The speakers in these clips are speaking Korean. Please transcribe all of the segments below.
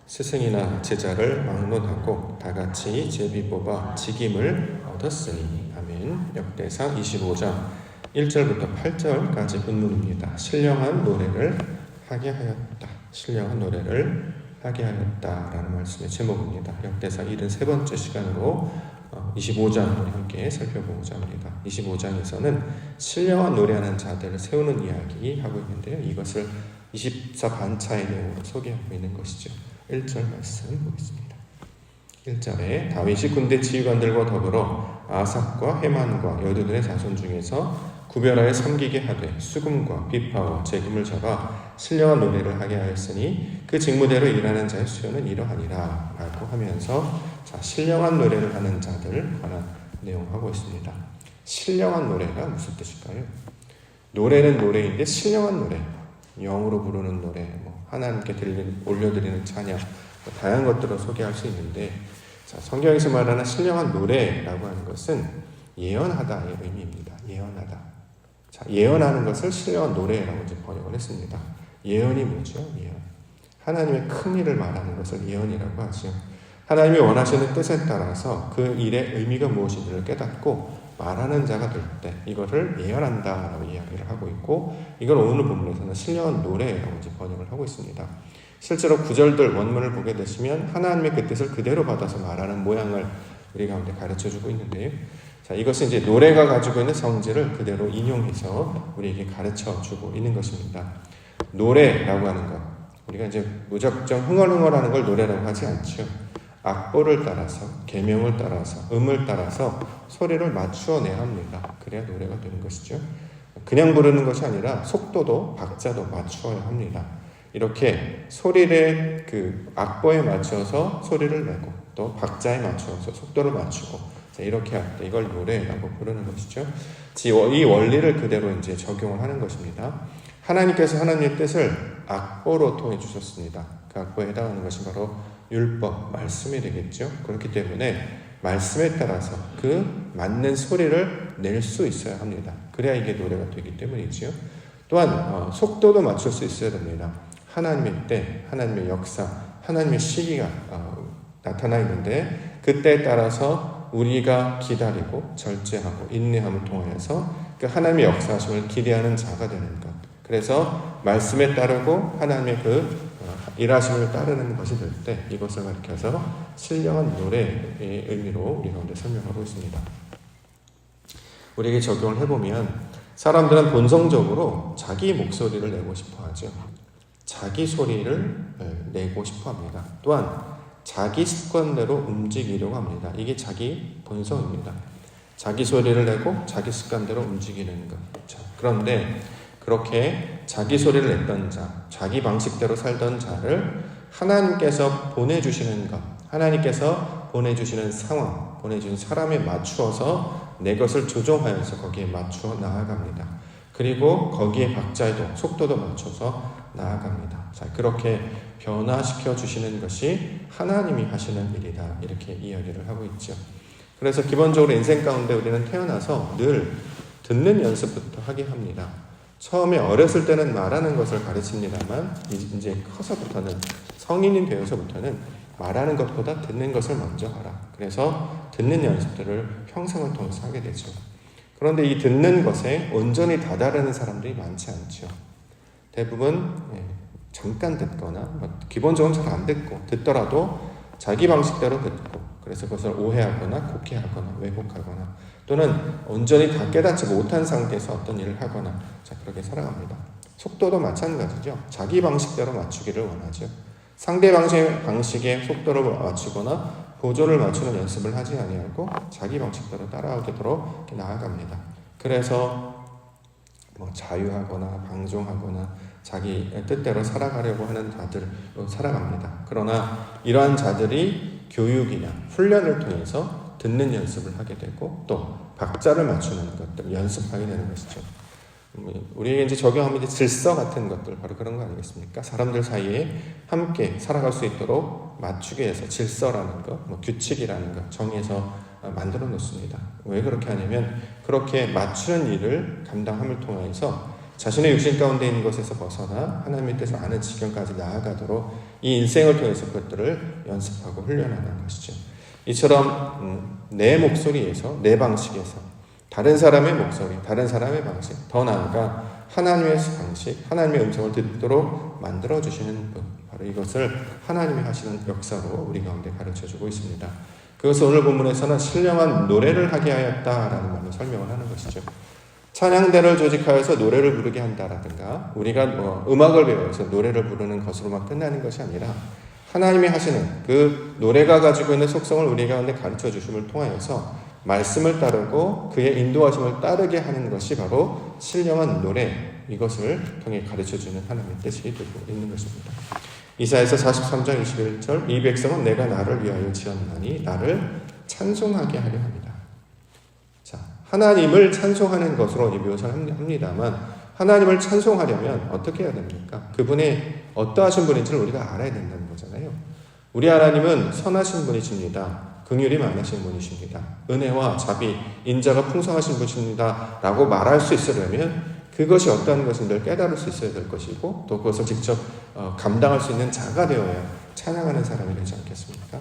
스승이나 제자를 막론하고 다같이 제비 뽑아 직임을 얻었으니. 아멘. 역대상 25장 1절부터 8절까지 본문입니다. 신령한 노래를 하게 하였다. 신령한 노래를 하게 하였다라는 말씀의 제목입니다. 역대상 73번째 시간으로 25장 우리 함께 살펴보고자 합니다. 25장에서는 신령한 노래하는 자들을 세우는 이야기 하고 있는데요. 이것을 24반차의 내용으로 소개하고 있는 것이죠. 1절 말씀 보겠습니다. 1절에 다윗이 군대 지휘관들과 더불어 아삽과 헤만과 여두둔의 자손 중에서 구별하여 섬기게 하되 수금과 비파와 재금을 잡아 신령한 노래를 하게 하였으니 그 직무대로 일하는 자의 수요는 이러하니라 라고 하면서 신령한 노래를 하는 자들을 관한 내용하고 있습니다. 신령한 노래가 무슨 뜻일까요? 노래는 노래인데 신령한 노래, 영으로 부르는 노래, 하나님께 올려드리는 찬양, 다양한 것들을 소개할 수 있는데, 성경에서 말하는 신령한 노래라고 하는 것은 예언하다의 의미입니다. 예언하다. 예언하는 것을 신령한 노래라고 이제 번역을 했습니다. 예언이 뭐죠? 예언. 하나님의 큰 일을 말하는 것을 예언이라고 하죠. 하나님이 원하시는 뜻에 따라서 그 일의 의미가 무엇인지를 깨닫고 말하는 자가 될 때 이거를 예언한다라고 이야기를 하고 있고, 이걸 오늘 본문에서는 신령한 노래라고 이제 번역을 하고 있습니다. 실제로 구절들 원문을 보게 되시면 하나님의 그 뜻을 그대로 받아서 말하는 모양을 우리 가운데 가르쳐주고 있는데요. 이것은 이제 노래가 가지고 있는 성질을 그대로 인용해서 우리에게 가르쳐주고 있는 것입니다. 노래라고 하는 것, 우리가 이제 무작정 흥얼흥얼하는 걸 노래라고 하지 않죠. 악보를 따라서, 계명을 따라서, 음을 따라서 소리를 맞추어 내야 합니다. 그래야 노래가 되는 것이죠. 그냥 부르는 것이 아니라 속도도 박자도 맞추어야 합니다. 이렇게 소리를 그 악보에 맞춰서 소리를 내고 또 박자에 맞춰서 속도를 맞추고 이렇게 할 때 이걸 노래라고 부르는 것이죠. 이 원리를 그대로 이제 적용을 하는 것입니다. 하나님께서 하나님의 뜻을 악보로 통해 주셨습니다. 그 악보에 해당하는 것이 바로 율법, 말씀이 되겠죠. 그렇기 때문에 말씀에 따라서 그 맞는 소리를 낼 수 있어야 합니다. 그래야 이게 노래가 되기 때문이죠. 또한 속도도 맞출 수 있어야 됩니다. 하나님의 때, 하나님의 역사, 하나님의 시기가 나타나 있는데 그때에 따라서 우리가 기다리고 절제하고 인내함을 통하여서 그 하나님의 역사하심을 기대하는 자가 되는 것. 그래서 말씀에 따르고 하나님의 그 일하심을 따르는 것이 될 때 이것을 가리켜서 신령한 노래의 의미로 우리 가운데 설명하고 있습니다. 우리에게 적용을 해보면 사람들은 본성적으로 자기 목소리를 내고 싶어 하죠. 자기 소리를 내고 싶어 합니다. 또한 자기 습관대로 움직이려고 합니다. 이게 자기 본성입니다. 자기 소리를 내고 자기 습관대로 움직이는 것. 그런데 그렇게 자기 소리를 냈던 자, 자기 방식대로 살던 자를 하나님께서 보내주시는 것, 하나님께서 보내주시는 상황, 보내주신 사람에 맞추어서 내 것을 조정하여서 거기에 맞추어 나아갑니다. 그리고 거기에 박자에도 속도도 맞춰서 나아갑니다. 그렇게 변화시켜 주시는 것이 하나님이 하시는 일이다. 이렇게 이야기를 하고 있죠. 그래서 기본적으로 인생 가운데 우리는 태어나서 늘 듣는 연습부터 하게 합니다. 처음에 어렸을 때는 말하는 것을 가르칩니다만 이제 커서부터는, 성인이 되어서부터는 말하는 것보다 듣는 것을 먼저 하라. 그래서 듣는 연습들을 평생을 통해서 하게 되죠. 그런데 이 듣는 것에 온전히 다다르는 사람들이 많지 않죠. 대부분 잠깐 듣거나 기본적으로 잘 안 듣고, 듣더라도 자기 방식대로 듣고, 그래서 그것을 오해하거나 곡해하거나 왜곡하거나 또는 온전히 다 깨닫지 못한 상태에서 어떤 일을 하거나 그렇게 살아갑니다. 속도도 마찬가지죠. 자기 방식대로 맞추기를 원하죠. 상대 방식의 속도를 맞추거나 보조를 맞추는 연습을 하지 아니하고 자기 방식대로 따라오도록 나아갑니다. 그래서 자유하거나 방종하거나 자기 뜻대로 살아가려고 하는 자들로 살아갑니다. 그러나 이러한 자들이 교육이나 훈련을 통해서 듣는 연습을 하게 되고 또 박자를 맞추는 것들 연습하게 되는 것이죠. 우리에게 이제 적용하면 질서 같은 것들, 바로 그런 거 아니겠습니까? 사람들 사이에 함께 살아갈 수 있도록 맞추기 위해서 질서라는 것, 규칙이라는 것 정해서 만들어 놓습니다. 왜 그렇게 하냐면 그렇게 맞추는 일을 감당함을 통해서 자신의 육신 가운데 있는 것에서 벗어나 하나님의 뜻을 아는 지경까지 나아가도록 이 인생을 통해서 그것들을 연습하고 훈련하는 것이죠. 이처럼 내 목소리에서, 내 방식에서 다른 사람의 목소리, 다른 사람의 방식, 더 나아가 하나님의 방식, 하나님의 음성을 듣도록 만들어주시는 분, 바로 이것을 하나님이 하시는 역사로 우리 가운데 가르쳐주고 있습니다. 그것을 오늘 본문에서는 신령한 노래를 하게 하였다라는 말로 설명을 하는 것이죠. 찬양대를 조직하여서 노래를 부르게 한다라든가 우리가 음악을 배워서 노래를 부르는 것으로만 끝나는 것이 아니라 하나님이 하시는 그 노래가 가지고 있는 속성을 우리 가운데 가르쳐 주심을 통하여서 말씀을 따르고 그의 인도하심을 따르게 하는 것이 바로 신령한 노래, 이것을 통해 가르쳐주는 하나님의 뜻이 되고 있는 것입니다. 이사야서 43장 21절 이 백성은 내가 나를 위하여 지었나니 나를 찬송하게 하려 합니다. 자, 하나님을 찬송하는 것으로 묘사를 합니다만 하나님을 찬송하려면 어떻게 해야 됩니까? 그분의 어떠하신 분인지를 우리가 알아야 된다는 거잖아요. 우리 하나님은 선하신 분이십니다. 긍휼이 많으신 분이십니다. 은혜와 자비, 인자가 풍성하신 분이십니다 라고 말할 수 있으려면 그것이 어떠한 것인지를 깨달을 수 있어야 될 것이고 또 그것을 직접 감당할 수 있는 자가 되어야 찬양하는 사람이 되지 않겠습니까?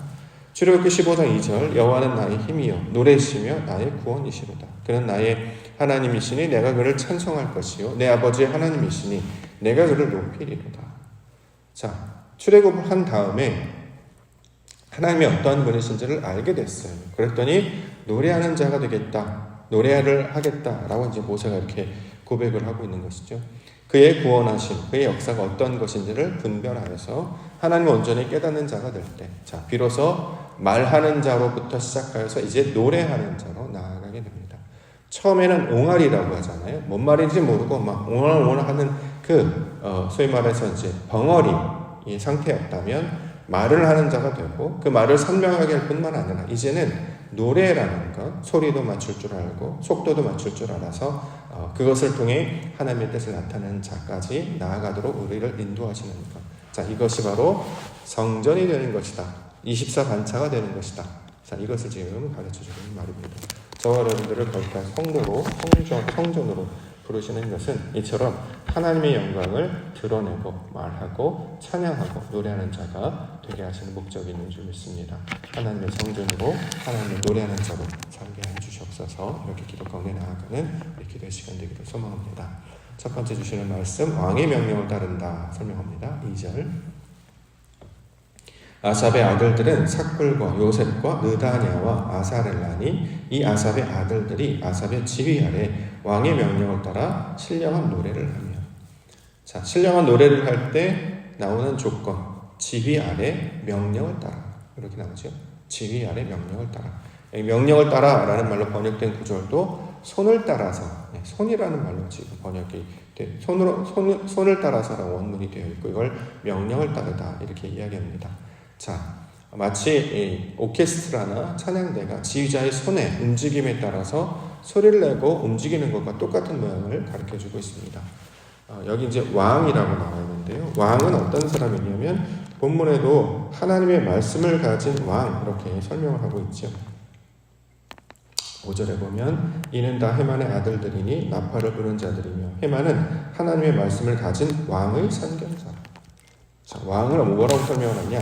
출애굽기 15장 2절 여호와는 나의 힘이요 노래시며 나의 구원이시로다. 그는 나의 하나님이시니 내가 그를 찬송할 것이요 내 아버지의 하나님이시니 내가 그를 높이리로다. 자, 출애굽을 한 다음에 하나님이 어떠한 분이신지를 알게 됐어요. 그랬더니 노래하는 자가 되겠다, 노래를 하겠다라고 이제 모세가 이렇게 고백을 하고 있는 것이죠. 그의 구원하심, 그의 역사가 어떤 것인지를 분별하여서 하나님을 온전히 깨닫는 자가 될 때, 자, 비로소 말하는 자로부터 시작하여서 이제 노래하는 자로 나아가게 됩니다. 처음에는 옹알이라고 하잖아요. 뭔 말인지 모르고 막 옹알옹알 하는 소위 말해서 이제 벙어리 상태였다면 말을 하는 자가 되고 그 말을 선명하게 할 뿐만 아니라 이제는 노래라는 것, 소리도 맞출 줄 알고 속도도 맞출 줄 알아서 그것을 통해 하나님의 뜻을 나타내는 자까지 나아가도록 우리를 인도하시는 것. 자, 이것이 바로 성전이 되는 것이다. 24반차가 되는 것이다. 자, 이것을 지금 가르쳐주는 말입니다. 저와 여러분들을 거기까지 성전으로 부르시는 것은 이처럼 하나님의 영광을 드러내고 말하고 찬양하고 노래하는 자가 되게 하시는 목적이 있는 줄 믿습니다. 하나님의 성전으로 하나님의 노래하는 자로 살게 해주시옵소서. 이렇게 기도 가운데 나아가는 우리 기도의 시간 되기를 소망합니다. 첫 번째 주시는 말씀 왕의 명령을 따른다 설명합니다. 2절 아삽의 아들들은 삭불과 요셉과 느다냐와 아사렐라니 이 아삽의 아들들이 아삽의 지휘 아래 왕의 명령을 따라 신령한 노래를 하며. 자, 신령한 노래를 할 때 나오는 조건, 지휘 아래 명령을 따라, 이렇게 나오죠. 지휘 아래 명령을 따라. 명령을 따라라는 말로 번역된 구절도 손을 따라서, 손이라는 말로 지금 번역이 돼, 손을 따라서라고 원문이 되어 있고 이걸 명령을 따르다 이렇게 이야기합니다. 자, 마치 오케스트라나 찬양대가 지휘자의 손의 움직임에 따라서 소리를 내고 움직이는 것과 똑같은 모양을 가르쳐주고 있습니다. 여기 이제 왕이라고 나와 있는데요. 왕은 어떤 사람이냐면 본문에도 하나님의 말씀을 가진 왕 이렇게 설명을 하고 있죠. 5절에 보면 이는 다 헤만의 아들들이니 나팔을 부는 자들이며 헤만은 하나님의 말씀을 가진 왕의 산견자라. 자, 왕을 뭐라고 설명하느냐?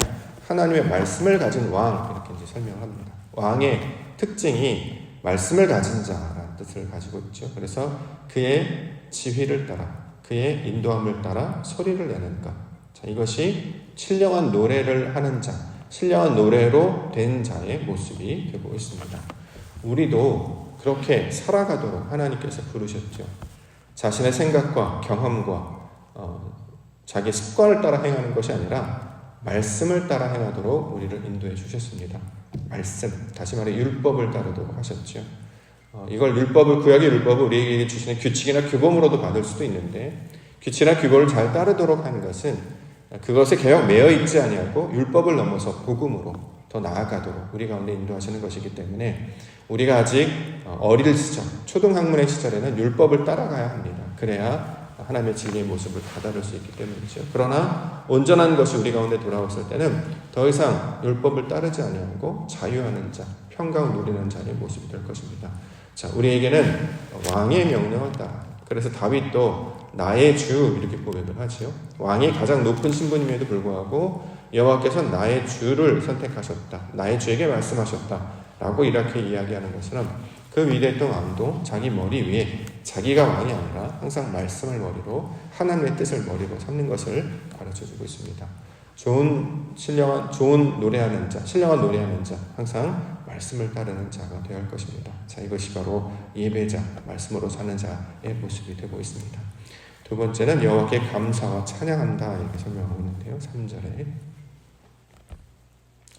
하나님의 말씀을 가진 왕 이렇게 이제 설명합니다. 왕의 특징이 말씀을 가진 자라는 뜻을 가지고 있죠. 그래서 그의 지휘를 따라 그의 인도함을 따라 소리를 내는 것. 자, 이것이 신령한 노래를 하는 자, 신령한 노래로 된 자의 모습이 되고 있습니다. 우리도 그렇게 살아가도록 하나님께서 부르셨죠. 자신의 생각과 경험과 자기 습관을 따라 행하는 것이 아니라 말씀을 따라 행하도록 우리를 인도해 주셨습니다. 말씀, 다시 말해 율법을 따르도록 하셨죠. 이걸 구약의 율법을 우리에게 주시는 규칙이나 규범으로도 받을 수도 있는데 규칙이나 규범을 잘 따르도록 하는 것은 그것에 계속 매여 있지 아니하고 율법을 넘어서 복음으로 더 나아가도록 우리 가운데 인도하시는 것이기 때문에 우리가 아직 어릴 시절, 초등학문의 시절에는 율법을 따라가야 합니다. 그래야 하나님의 진리의 모습을 다다를 수 있기 때문이죠. 그러나 온전한 것이 우리 가운데 돌아왔을 때는 더 이상 율법을 따르지 아니하고 자유하는 자, 평강을 누리는 자의 모습이 될 것입니다. 자, 우리에게는 왕의 명령을 따라 그래서 다윗도 나의 주 이렇게 고백을 하지요. 왕이 가장 높은 신분임에도 불구하고 여호와께서 나의 주를 선택하셨다. 나의 주에게 말씀하셨다. 라고 이렇게 이야기하는 것처럼 그 위대했던 왕도 자기 머리 위에 자기가 왕이 아니라 항상 말씀을 머리로 하나님의 뜻을 머리로 삼는 것을 가르쳐주고 있습니다. 좋은 노래하는 자, 신령한 노래하는 자, 항상 말씀을 따르는 자가 되어야 할 것입니다. 자, 이것이 바로 예배자, 말씀으로 사는 자의 모습이 되고 있습니다. 두 번째는 여호와께 감사와 찬양한다 이렇게 설명하고 있는데요. 3절에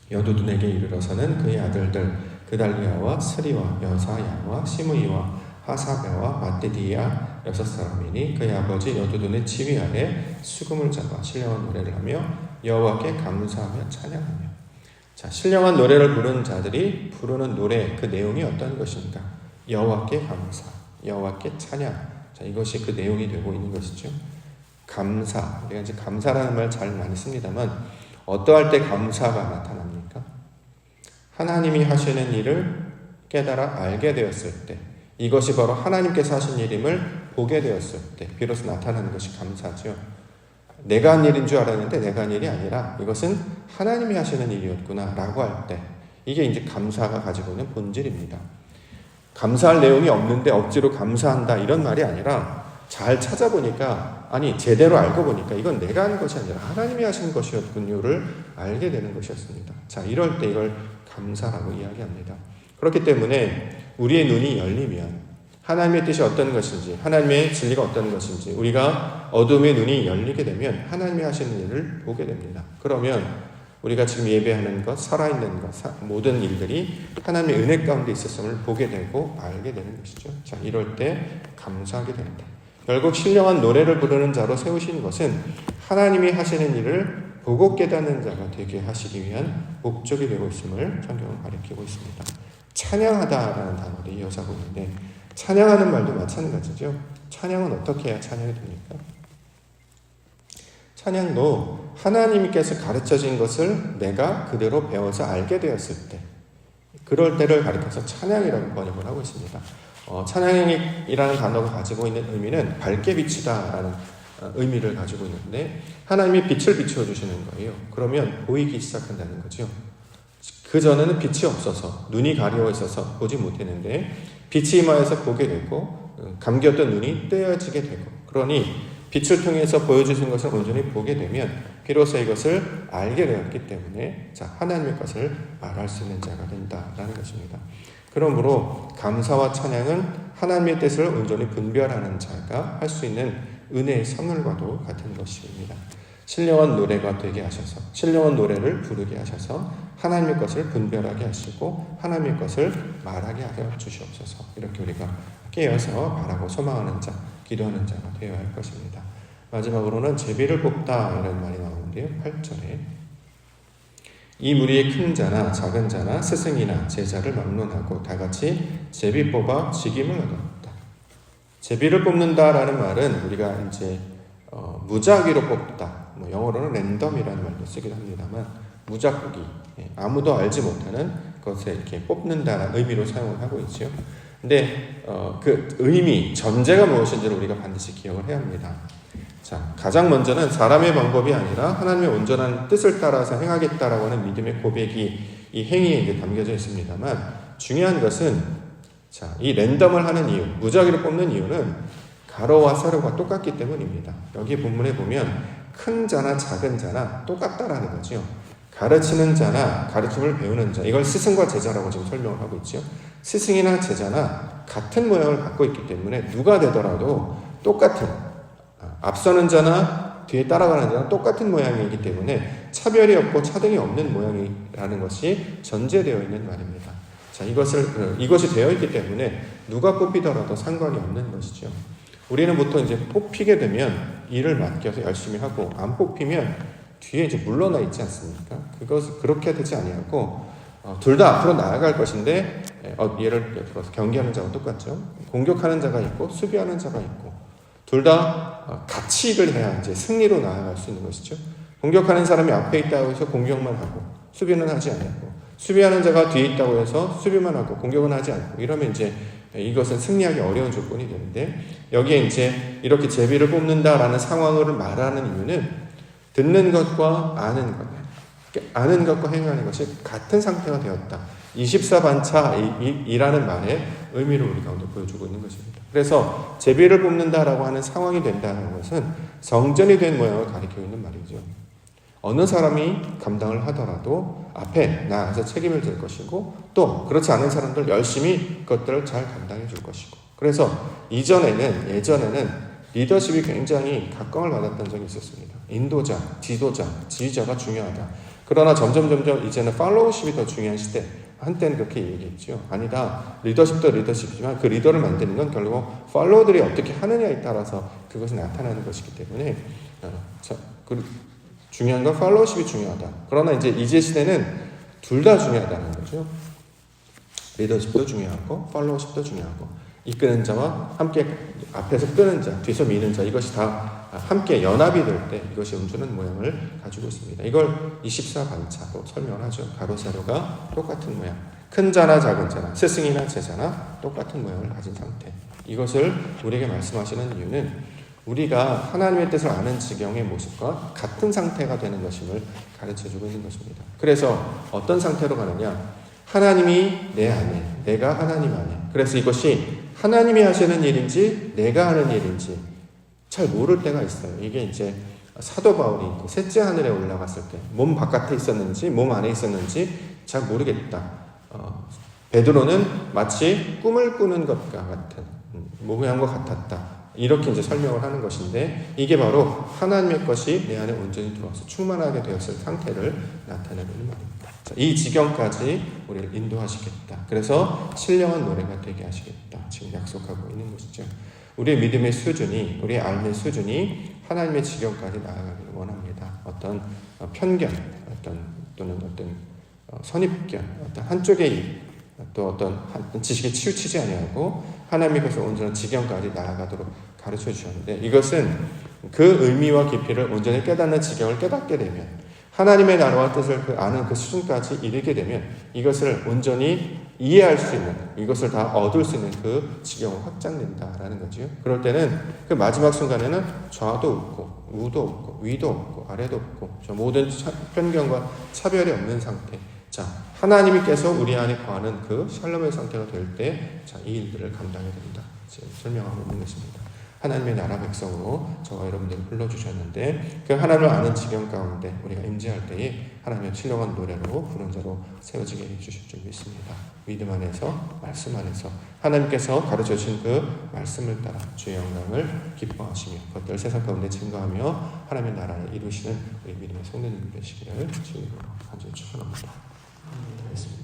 여두둔에게 이르러서는 그의 아들들 그달리아와 스리와 여사야와 시므이와 하사베와 마띠디아 6사람이니 그의 아버지 여두둔의 지휘 아래 수금을 잡아 신령한 노래를 하며 여호와께 감사하며 찬양하며. 자, 신령한 노래를 부르는 자들이 부르는 노래 그 내용이 어떤 것인가? 여호와께 감사, 여호와께 찬양. 자, 이것이 그 내용이 되고 있는 것이죠. 감사. 우리가 이제 감사라는 말 잘 많이 씁니다만 어떠할 때 감사가 나타납니까? 하나님이 하시는 일을 깨달아 알게 되었을 때, 이것이 바로 하나님께서 하신 일임을 보게 되었을 때 비로소 나타나는 것이 감사죠. 내가 한 일인 줄 알았는데 내가 한 일이 아니라 이것은 하나님이 하시는 일이었구나 라고 할 때, 이게 이제 감사가 가지고 있는 본질입니다. 감사할 내용이 없는데 억지로 감사한다 이런 말이 아니라 잘 찾아보니까, 아니 제대로 알고 보니까 이건 내가 하는 것이 아니라 하나님이 하시는 것이었군요를 알게 되는 것이었습니다. 자, 이럴 때 이걸 감사라고 이야기합니다. 그렇기 때문에 우리의 눈이 열리면 하나님의 뜻이 어떤 것인지, 하나님의 진리가 어떤 것인지, 우리가 어둠의 눈이 열리게 되면 하나님이 하시는 일을 보게 됩니다. 그러면 우리가 지금 예배하는 것, 살아있는 것, 모든 일들이 하나님의 은혜 가운데 있었음을 보게 되고 알게 되는 것이죠. 자, 이럴 때 감사하게 됩니다. 결국 신령한 노래를 부르는 자로 세우신 것은 하나님이 하시는 일을 보고 깨닫는 자가 되게 하시기 위한 목적이 되고 있음을 성경은 가리키고 있습니다. 찬양하다라는 단어도 이어서 하고 있는데, 찬양하는 말도 마찬가지죠. 찬양은 어떻게 해야 찬양이 됩니까? 찬양도 하나님께서 가르쳐진 것을 내가 그대로 배워서 알게 되었을 때, 그럴 때를 가리켜서 찬양이라고 번역을 하고 있습니다. 찬양이라는 단어가 가지고 있는 의미는 밝게 비치다라는 의미를 가지고 있는데, 하나님이 빛을 비춰주시는 거예요. 그러면 보이기 시작한다는 거죠. 그전에는 빛이 없어서 눈이 가려워 있어서 보지 못했는데 빛이 임하여서 보게 되고, 감겼던 눈이 떼어지게 되고, 그러니 빛을 통해서 보여주신 것을 온전히 보게 되면 비로소 이것을 알게 되었기 때문에, 자, 하나님의 것을 말할 수 있는 자가 된다라는 것입니다. 그러므로 감사와 찬양은 하나님의 뜻을 온전히 분별하는 자가 할 수 있는 은혜의 선물과도 같은 것입니다. 신령한 노래가 되게 하셔서, 신령한 노래를 부르게 하셔서 하나님의 것을 분별하게 하시고 하나님의 것을 말하게 하여 주시옵소서. 이렇게 우리가 깨어서 바라고 소망하는 자, 기도하는 자가 되어야 할 것입니다. 마지막으로는 제비를 뽑다 이런 말이 나오는데요. 8절에 이 무리의 큰 자나 작은 자나 스승이나 제자를 막론하고 다같이 제비 뽑아 직임을 얻었다. 제비를 뽑는다라는 말은 우리가 이제 무작위로 뽑다, 영어로는 랜덤이라는 말도 쓰기도 합니다만, 무작위, 아무도 알지 못하는 것을 이렇게 뽑는다라는 의미로 사용을 하고 있죠. 근데 그 의미, 전제가 무엇인지를 우리가 반드시 기억을 해야 합니다. 자, 가장 먼저는 사람의 방법이 아니라 하나님의 온전한 뜻을 따라서 행하겠다라고 하는 믿음의 고백이 이 행위에 이제 담겨져 있습니다만, 중요한 것은, 자, 이 랜덤을 하는 이유, 무작위로 뽑는 이유는 가로와 세로가 똑같기 때문입니다. 여기 본문에 보면 큰 자나 작은 자나 똑같다라는 거죠. 가르치는 자나 가르침을 배우는 자, 이걸 스승과 제자라고 지금 설명을 하고 있죠. 스승이나 제자나 같은 모양을 갖고 있기 때문에 누가 되더라도 똑같은, 앞서는 자나 뒤에 따라가는 자나 똑같은 모양이기 때문에 차별이 없고 차등이 없는 모양이라는 것이 전제되어 있는 말입니다. 자, 이것이 되어 있기 때문에 누가 뽑히더라도 상관이 없는 것이죠. 우리는 보통 이제 뽑히게 되면 일을 맡겨서 열심히 하고, 안 뽑히면 뒤에 이제 물러나 있지 않습니까? 그것을 그렇게 되지 아니하고 둘 다 앞으로 나아갈 것인데, 예를 들어서 경기하는 자와 똑같죠. 공격하는 자가 있고 수비하는 자가 있고, 둘 다 같이 일을 해야 이제 승리로 나아갈 수 있는 것이죠. 공격하는 사람이 앞에 있다고 해서 공격만 하고 수비는 하지 않고, 수비하는 자가 뒤에 있다고 해서 수비만 하고 공격은 하지 않고, 이러면 이제 이것은 승리하기 어려운 조건이 되는데 여기에 이제 이렇게 제비를 뽑는다라는 상황을 말하는 이유는 듣는 것과 아는 것과 행하는 것이 같은 상태가 되었다. 24반차이라는 말의 의미를 우리 가운데 보여주고 있는 것입니다. 그래서 제비를 뽑는다라고 하는 상황이 된다는 것은 성전이 된 모양을 가리키고 있는 말이죠. 어느 사람이 감당을 하더라도 앞에 나가서 책임을 질 것이고 또 그렇지 않은 사람들 열심히 그것들을 잘 감당해 줄 것이고 그래서 예전에는 리더십이 굉장히 각광을 받았던 적이 있었습니다. 인도자, 지도자, 지휘자가 중요하다. 그러나 점점 이제는 팔로우십이 더 중요한 시대. 한때는 그렇게 얘기했죠. 아니다. 리더십도 리더십이지만 그 리더를 만드는 건 결국 팔로워들이 어떻게 하느냐에 따라서 그것이 나타나는 것이기 때문에 중요한 건 팔로우십이 중요하다. 그러나 이제 시대는 둘 다 중요하다는 거죠. 리더십도 중요하고 팔로우십도 중요하고 이끄는 자와 함께 앞에서 끄는 자, 뒤에서 미는 자 이것이 다 함께 연합이 될 때 이것이 움주는 모양을 가지고 있습니다. 이걸 24반차로 설명하죠. 가로 세로가 똑같은 모양. 큰 자나 작은 자나 스승이나 제자나 똑같은 모양을 가진 상태. 이것을 우리에게 말씀하시는 이유는 우리가 하나님의 뜻을 아는 지경의 모습과 같은 상태가 되는 것임을 가르쳐주고 있는 것입니다. 그래서 어떤 상태로 가느냐? 하나님이 내 안에, 내가 하나님 안에. 그래서 이것이 하나님이 하시는 일인지 내가 하는 일인지 잘 모를 때가 있어요. 이게 이제 사도 바울이 셋째 하늘에 올라갔을 때 몸 바깥에 있었는지 몸 안에 있었는지 잘 모르겠다. 베드로는 마치 꿈을 꾸는 것과 같은 모양한 것 같았다. 이렇게 이제 설명을 하는 것인데 이게 바로 하나님의 것이 내 안에 온전히 들어와서 충만하게 되었을 상태를 나타내는 말입니다. 자, 이 지경까지 우리를 인도하시겠다. 그래서 신령한 노래가 되게 하시겠다. 지금 약속하고 있는 것이죠. 우리의 믿음의 수준이, 우리의 삶의 수준이 하나님의 지경까지 나아가기를 원합니다. 어떤 편견, 또는 어떤 선입견, 어떤 한쪽의 또 어떤 지식에 치우치지 아니하고 하나님의 것을 온전한 지경까지 나아가도록 가르쳐 주셨는데 이것은 그 의미와 깊이를 온전히 깨닫는 지경을 깨닫게 되면 하나님의 나라와 뜻을 아는 그 수준까지 이르게 되면 이것을 온전히 이해할 수 있는 이것을 다 얻을 수 있는 그 지경으로 확장된다라는 거죠. 그럴 때는 그 마지막 순간에는 좌도 없고 우도 없고 위도 없고 아래도 없고 저 모든 편견과 차별이 없는 상태. 자, 하나님께서 우리 안에 거하는 그 샬롬의 상태가 될 때, 자, 이 일들을 감당해야 된다. 지금 설명하고 있는 것입니다. 하나님의 나라 백성으로 저와 여러분들을 불러주셨는데, 그 하나님을 아는 지경 가운데 우리가 임재할 때에 하나님의 신령한 노래로 부른 자로 세워지게 해주실 줄 믿습니다. 믿음 안에서, 말씀 안에서 하나님께서 가르쳐 주신 그 말씀을 따라 주의 영광을 기뻐하시며 그것들 세상 가운데 증거하며 하나님의 나라를 이루시는 우리 믿음의 성도님들 되시기를 주님으로 간절히 축원합니다. 알겠습니다.